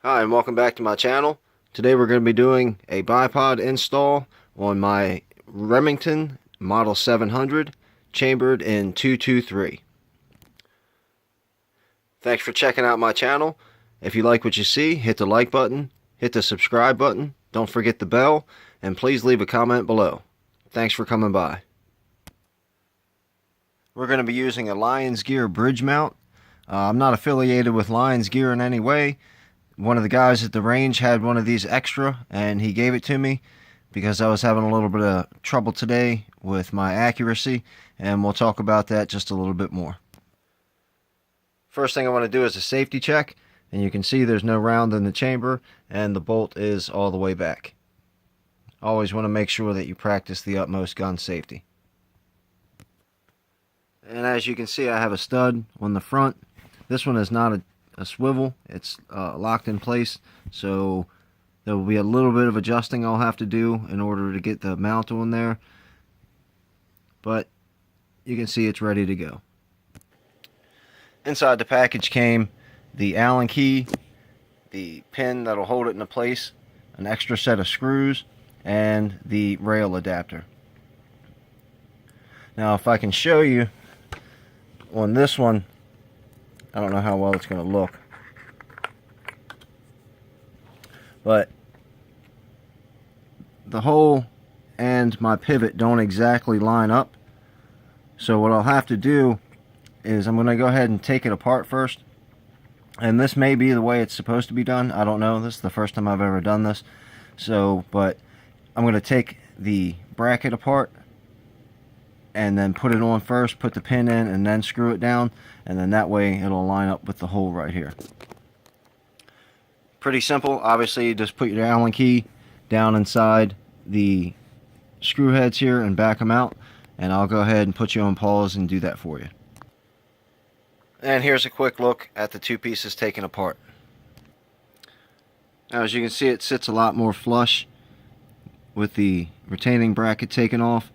Hi, and welcome back to my channel. Today we're going to be doing a bipod install on my Remington Model 700 chambered in 223. Thanks for checking out my channel. If you like what you see, hit the like button, hit the subscribe button, don't forget the bell, and please leave a comment below. Thanks for coming by. We're going to be using a Lions Gear bridge mount. I'm not affiliated with Lions Gear in any way. One of the guys at the range had one of these extra, and he gave it to me because I was having a little bit of trouble today with my accuracy, and we'll talk about that just a little bit more. First thing I want to do is a safety check, and you can see there's no round in the chamber, and the bolt is all the way back. Always want to make sure that you practice the utmost gun safety. And as you can see, I have a stud on the front. This one is not a swivel. It's locked in place, so there will be a little bit of adjusting I'll have to do in order to get the mount on there, but you can see it's ready to go. Inside the package came the Allen key, the pin that'll hold it into place, an extra set of screws, and the rail adapter. Now if I can show you on this one, I don't know how well it's going to look, but the hole and my pivot don't exactly line up, so what I'll have to do is I'm going to go ahead and take it apart first, and this may be the way it's supposed to be done. I don't know. This is the first time I've ever done this, but I'm going to take the bracket apart and then put it on first, put the pin in, and then screw it down, and then that way it'll line up with the hole right here. Pretty simple. Obviously, you just put your Allen key down inside the screw heads here and back them out, and I'll go ahead and put you on pause and do that for you. And here's a quick look at the two pieces taken apart. Now, as you can see, it sits a lot more flush with the retaining bracket taken off.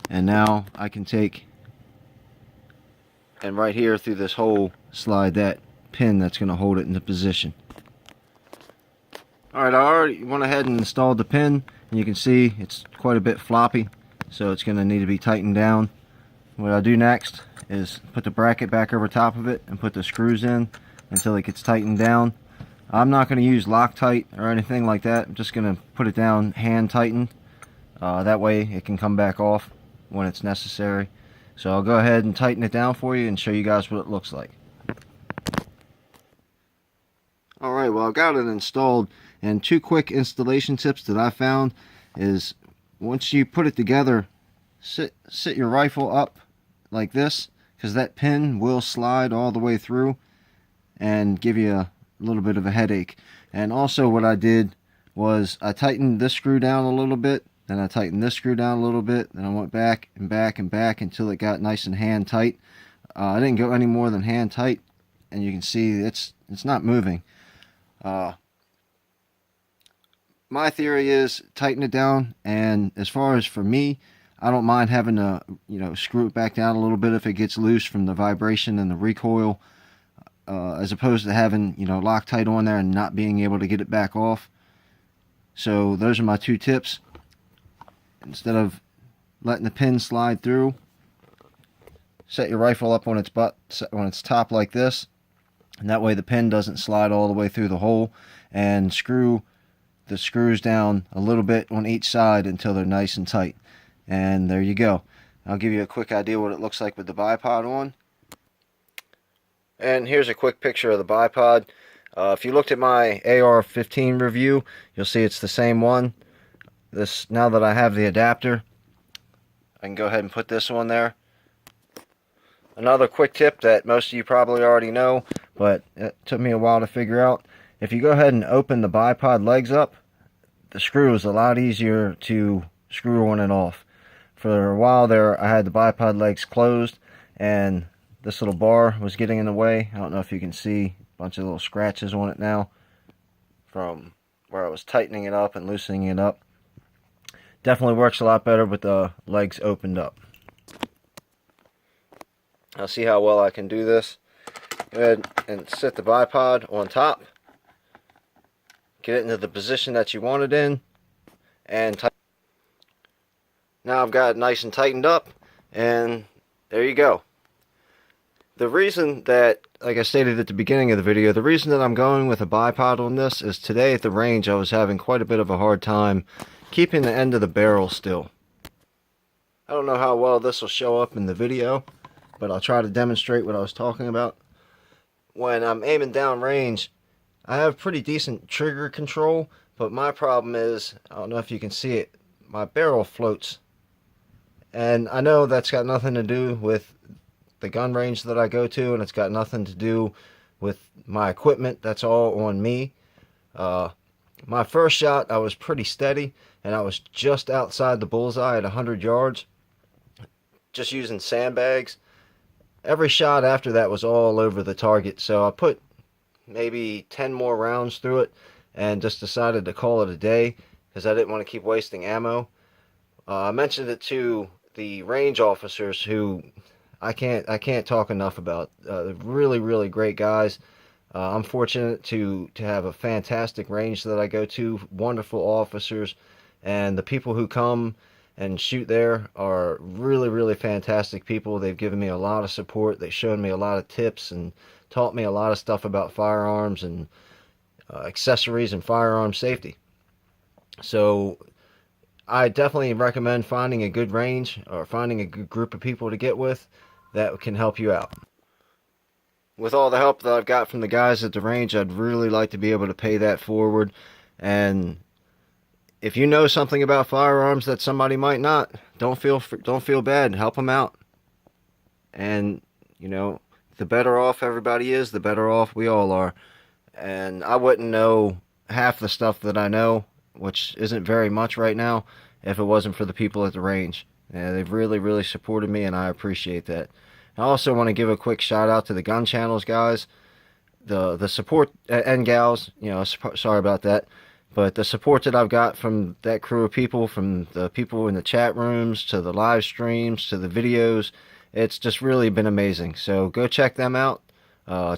And now I can take and right here through this hole slide that pin that's going to hold it into position. Alright, I already went ahead and installed the pin, and you can see it's quite a bit floppy, so it's going to need to be tightened down. What I'll do next is put the bracket back over top of it and put the screws in until it gets tightened down. I'm not going to use Loctite or anything like that. I'm just going to put it down hand tightened. That way it can come back off when it's necessary. So I'll go ahead and tighten it down for you and show you guys what it looks like. Alright, well, I've got it installed, and two quick installation tips that I found is once you put it together, sit your rifle up like this, because that pin will slide all the way through and give you a little bit of a headache. And also what I did was I tightened this screw down a little bit, then I tightened this screw down a little bit, then I went back and back and back until it got nice and hand tight. I didn't go any more than hand tight, and you can see it's not moving. My theory is tighten it down, and as far as for me, I don't mind having to screw it back down a little bit if it gets loose from the vibration and the recoil, as opposed to having Loctite on there and not being able to get it back off. So those are my two tips. Instead of letting the pin slide through, set your rifle up on its top like this, and that way the pin doesn't slide all the way through the hole, and screw the screws down a little bit on each side until they're nice and tight. And there you go. I'll give you a quick idea what it looks like with the bipod on. And here's a quick picture of the bipod. If you looked at my AR-15 review, you'll see it's the same one. Now that I have the adapter, I can go ahead and put this on there. Another quick tip that most of you probably already know, but it took me a while to figure out. If you go ahead and open the bipod legs up, the screw is a lot easier to screw on and off. For a while there, I had the bipod legs closed, and this little bar was getting in the way. I don't know if you can see a bunch of little scratches on it now from where I was tightening it up and loosening it up. Definitely works a lot better with the legs opened up. I'll see how well I can do this. Go ahead and set the bipod on top. get it into the position that you want it in, and now I've got it nice and tightened up, and there you go. The reason that, like I stated at the beginning of the video, the reason that I'm going with a bipod on this is today at the range I was having quite a bit of a hard time keeping the end of the barrel still. I don't know how well this will show up in the video, but I'll try to demonstrate what I was talking about. When I'm aiming down range, I have pretty decent trigger control, but my problem is, I don't know if you can see it, my barrel floats. And I know that's got nothing to do with the gun range that I go to, and it's got nothing to do with my equipment. That's all on me. My first shot, I was pretty steady, and I was just outside the bullseye at 100 yards, just using sandbags. Every shot after that was all over the target, so I put maybe 10 more rounds through it and just decided to call it a day because I didn't want to keep wasting ammo. I mentioned it to the range officers, who I can't talk enough about. Really great guys. I'm fortunate to have a fantastic range that I go to, wonderful officers, and the people who come and shoot there are really fantastic people. They've given me a lot of support. They've shown me a lot of tips and taught me a lot of stuff about firearms and accessories and firearm safety. So I definitely recommend finding a good range or finding a good group of people to get with that can help you out. With all the help that I've got from the guys at the range, I'd really like to be able to pay that forward. And if you know something about firearms that somebody might not, don't feel bad. Help them out. And you know, the better off everybody is, the better off we all are. And I wouldn't know half the stuff that I know, which isn't very much right now, if it wasn't for the people at the range. And they've really supported me, and I appreciate that. I also want to give a quick shout out to the gun channels guys, the support, and gals, you know, sorry about that, but the support that I've got from that crew of people, from the people in the chat rooms to the live streams to the videos, it's just really been amazing. So go check them out.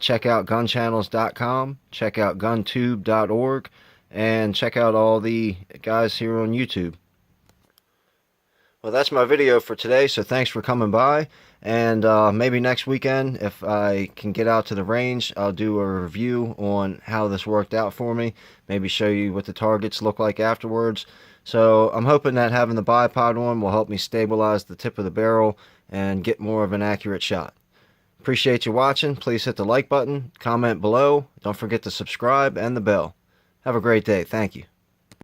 Check out gunchannels.com, check out guntube.org, and check out all the guys here on YouTube. Well, that's my video for today, so thanks for coming by. And maybe next weekend, if I can get out to the range, I'll do a review on how this worked out for me. Maybe show you what the targets look like afterwards. So I'm hoping that having the bipod on will help me stabilize the tip of the barrel and get more of an accurate shot. Appreciate you watching. Please hit the like button, comment below. Don't forget to subscribe and the bell. Have a great day. Thank you.